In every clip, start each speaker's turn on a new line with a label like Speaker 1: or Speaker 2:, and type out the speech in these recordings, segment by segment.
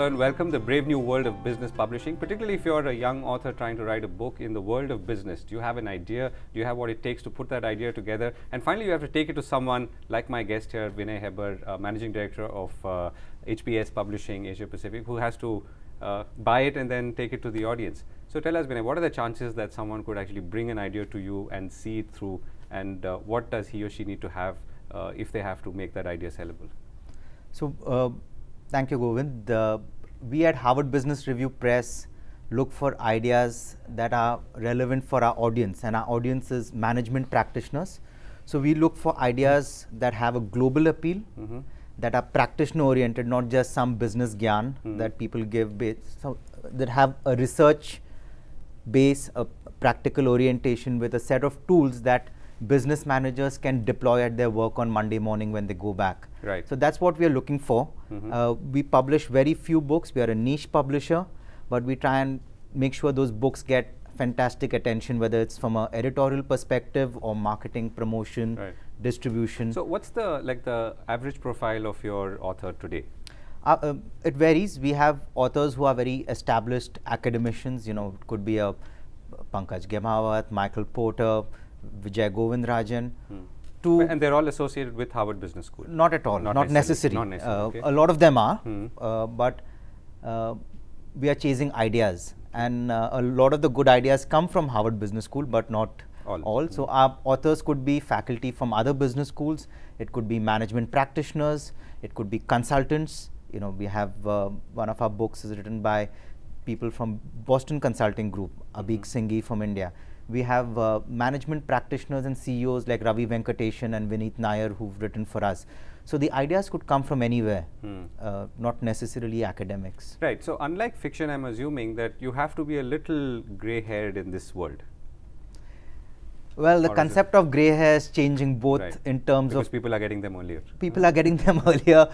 Speaker 1: Hello and welcome to the brave new world of business publishing, particularly if you're a young author trying to write a book in the world of business. Do you have an idea? Do you have what it takes to put that idea together? And finally, you have to take it to someone like my guest here, Vinay Hebbar, Managing Director of HPS Publishing Asia Pacific, who has to buy it and then take it to the audience. So tell us, Vinay, what are the chances that someone could actually bring an idea to you and see it through, and what does he or she need to have if they have to make that idea sellable?
Speaker 2: So, thank you, Govind. We at Harvard Business Review Press look for ideas that are relevant for our audience, and our audience is management practitioners. So we look for ideas that have a global appeal, that are practitioner oriented, not just some business gyan that people give, so that have a research base, a practical orientation with a set of tools that business managers can deploy at their work on Monday morning when they go back.
Speaker 1: Right.
Speaker 2: So that's what we are looking for. We publish very few books. We are a niche publisher, but we try and make sure those books get fantastic attention, whether it's from an editorial perspective or marketing, promotion, distribution.
Speaker 1: So what's the average profile of your author today?
Speaker 2: It varies. We have authors who are very established academicians. You know, it could be a Pankaj Ghemawat, Michael Porter, Vijay Govindarajan.
Speaker 1: And they're all associated with Harvard Business School?
Speaker 2: Not at all, not necessarily.
Speaker 1: Not necessarily. Okay.
Speaker 2: A lot of them are, but we are chasing ideas, and a lot of the good ideas come from Harvard Business School, but not all. So our authors could be faculty from other business schools, it could be management practitioners, it could be consultants. You know, we have one of our books is written by people from Boston Consulting Group, Abhik Singhi from India. We have management practitioners and CEOs like Ravi Venkateshan and Vineet Nair who've written for us. So the ideas could come from anywhere, not necessarily academics.
Speaker 1: Right. So unlike fiction, I'm assuming that you have to be a little grey-haired in this world.
Speaker 2: Well, the concept of grey hair is changing both in terms
Speaker 1: because
Speaker 2: of
Speaker 1: people are getting them earlier.
Speaker 2: People are getting them earlier.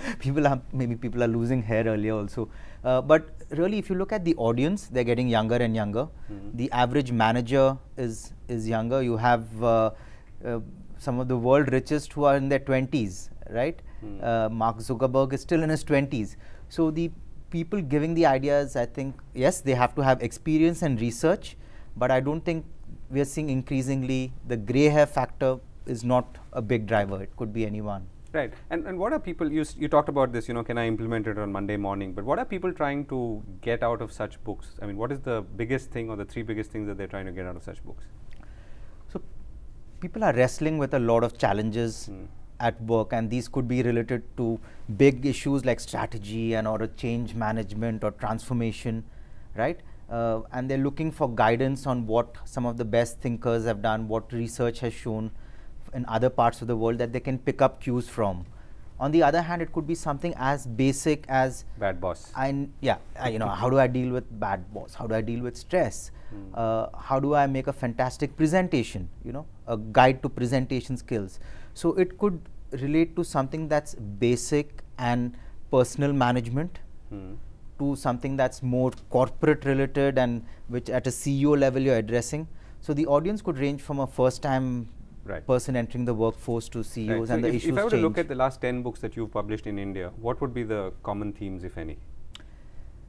Speaker 2: Maybe people are losing hair earlier also. But really, if you look at the audience, they're getting younger and younger. The average manager is younger. You have some of the world richest who are in their 20s, right? Mark Zuckerberg is still in his 20s. So the people giving the ideas, I think, yes, they have to have experience and research, but I don't think we are seeing increasingly the grey hair factor is not a big driver. It could be anyone.
Speaker 1: Right. And what are people, you talked about this, you know, can I implement it on Monday morning, but what are people trying to get out of such books? I mean, what is the biggest thing or the three biggest things that they're trying to get out of such books?
Speaker 2: So people are wrestling with a lot of challenges at work, and these could be related to big issues like strategy and or a change management or transformation, right? And they're looking for guidance on what some of the best thinkers have done, what research has shown in other parts of the world that they can pick up cues from. On the other hand, it could be something as basic as
Speaker 1: bad boss.
Speaker 2: You know, how do I deal with bad boss? How do I deal with stress? How do I make a fantastic presentation? You know, a guide to presentation skills. So it could relate to something that's basic and personal management, to something that's more corporate related and which at a CEO level you're addressing. So the audience could range from a first time person entering the workforce to CEOs, and so the issues
Speaker 1: if I were
Speaker 2: change.
Speaker 1: to look at the last 10 books that you've published in India, what would be the common themes, if any?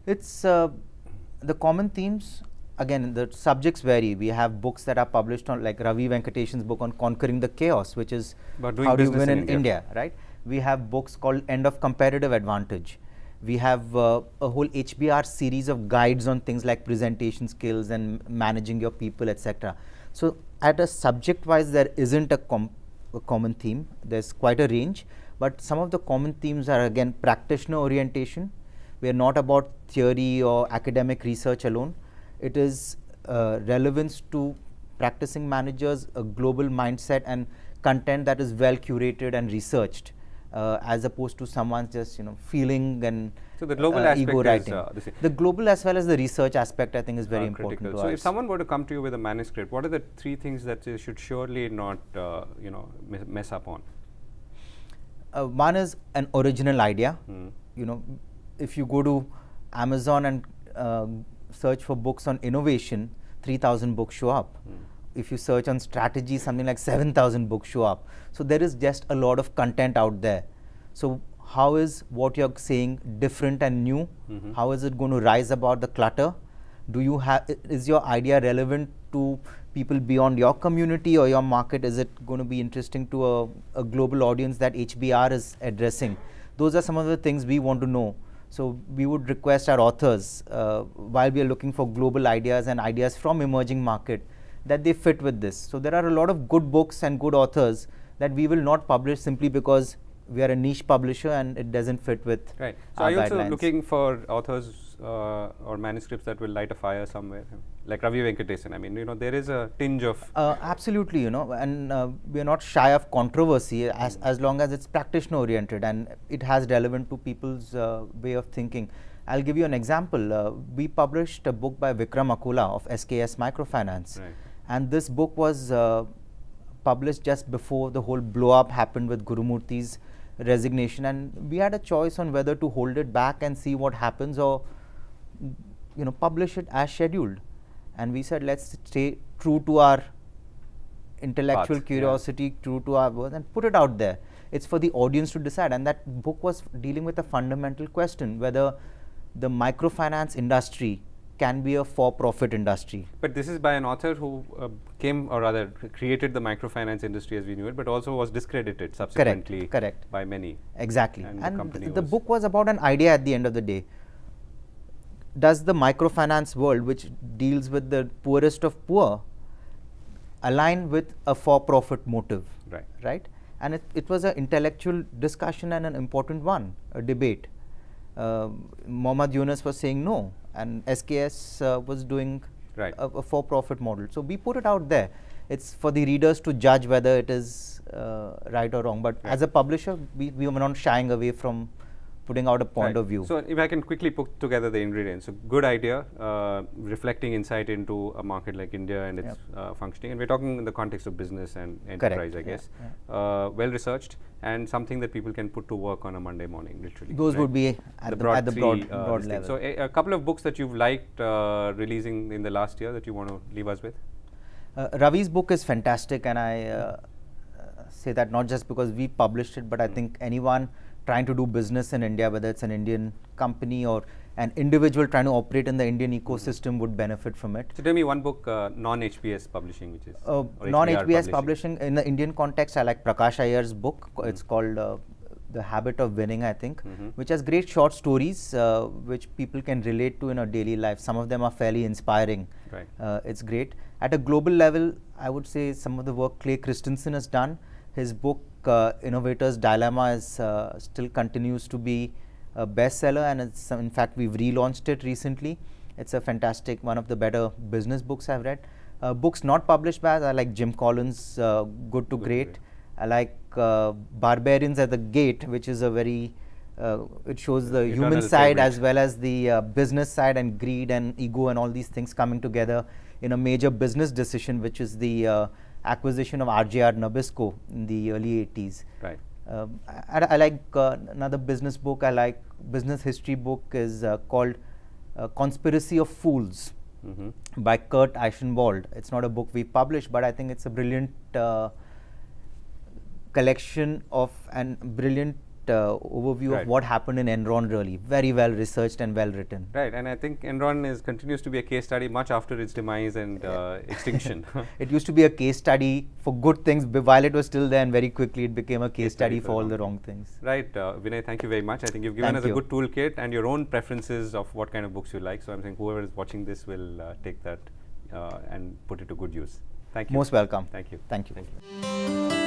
Speaker 2: It's the common themes, again, the subjects vary. We have books that are published on, like Ravi Venkateshan's book on conquering the chaos, which is how do you win in India, right? We have books called End of Comparative Advantage. We have a whole HBR series of guides on things like presentation skills and managing your people, etc. So at a subject wise, there isn't a common theme. There's quite a range, but some of the common themes are again practitioner orientation. We are not about theory or academic research alone. It is relevance to practicing managers, a global mindset and content that is well curated and researched. As opposed to someone just feeling and
Speaker 1: so the global aspect
Speaker 2: ego writing.
Speaker 1: Is
Speaker 2: the global as well as the research aspect, I think, is very important to us.
Speaker 1: So if someone were to come to you with a manuscript, what are the three things that you should surely not mess up on?
Speaker 2: One is an original idea. If you go to Amazon and search for books on innovation, 3,000 books show up. If you search on strategy, something like 7,000 books show up. So there is just a lot of content out there. So how is what you're saying different and new? How is it going to rise above the clutter? Do you have, is your idea relevant to people beyond your community or your market? Is it going to be interesting to a global audience that HBR is addressing? Those are some of the things we want to know. So we would request our authors, while we are looking for global ideas and ideas from emerging market, that they fit with this. So there are a lot of good books and good authors that we will not publish simply because we are a niche publisher and it doesn't fit with
Speaker 1: right. So
Speaker 2: our
Speaker 1: are you also
Speaker 2: guidelines.
Speaker 1: looking for authors or manuscripts that will light a fire somewhere, like Ravi Venkatesan? I mean, there is a tinge of
Speaker 2: absolutely, and we are not shy of controversy as long as it's practitioner oriented and it has relevant to people's way of thinking. I'll give you an example. We published a book by Vikram Akula of SKS Microfinance,
Speaker 1: right.
Speaker 2: And this book was published just before the whole blow up happened with Gurumurthy's resignation, and we had a choice on whether to hold it back and see what happens or publish it as scheduled. And we said, let's stay true to our intellectual curiosity, true to our worth, and put it out there. It's for the audience to decide. And that book was dealing with a fundamental question, whether the microfinance industry can be a for-profit industry.
Speaker 1: But this is by an author who came, or rather created the microfinance industry as we knew it, but also was discredited subsequently
Speaker 2: Correct.
Speaker 1: by many.
Speaker 2: Exactly.
Speaker 1: And
Speaker 2: the book was about an idea at the end of the day. Does the microfinance world, which deals with the poorest of poor, align with a for-profit motive? Right? And it was an intellectual discussion and an important one, a debate. Mohammad Yunus was saying no, and SKS was doing a for-profit model. So we put it out there. It's for the readers to judge whether it is right or wrong. But as a publisher, we were not shying away from putting out a point of view.
Speaker 1: So if I can quickly put together the ingredients. So good idea, reflecting insight into a market like India and its functioning. And we're talking in the context of business and enterprise, I guess. Well researched and something that people can put to work on a Monday morning, literally.
Speaker 2: Those would be at the broad level.
Speaker 1: So a couple of books that you've liked releasing in the last year that you want to leave us with?
Speaker 2: Ravi's book is fantastic, and I say that not just because we published it, but I think anyone trying to do business in India, whether it's an Indian company or an individual trying to operate in the Indian ecosystem, would benefit from it.
Speaker 1: So tell me one book, non-HBS publishing, which is
Speaker 2: non-HBS publishing. In the Indian context, I like Prakash Iyer's book. It's called The Habit of Winning, I think, which has great short stories which people can relate to in a daily life. Some of them are fairly inspiring. It's great. At a global level, I would say some of the work Clay Christensen has done. His book Innovator's Dilemma is still continues to be a bestseller, and it's in fact we've relaunched it recently. It's a fantastic, one of the better business books I've read. Books not published by us, I like Jim Collins' Good to Great. I like Barbarians at the Gate, which is a very it shows the human side as well as the business side and greed and ego and all these things coming together in a major business decision, which is the acquisition of RJR Nabisco in the early 80s. I like another business book. I like business history book is called Conspiracy of Fools by Kurt Eichenwald. It's not a book we published, but I think it's a brilliant collection of and brilliant overview of what happened in Enron, really. Very well researched and well written.
Speaker 1: Right, and I think Enron continues to be a case study much after its demise and extinction.
Speaker 2: It used to be a case study for good things while it was still there, and very quickly it became a case study for all the wrong things.
Speaker 1: Right, Vinay, thank you very much. I think you've given us a good toolkit and your own preferences of what kind of books you like. So I'm saying whoever is watching this will take that and put it to good use. Thank you.
Speaker 2: Most welcome.
Speaker 1: Thank you.
Speaker 2: Thank you.
Speaker 1: Thank you.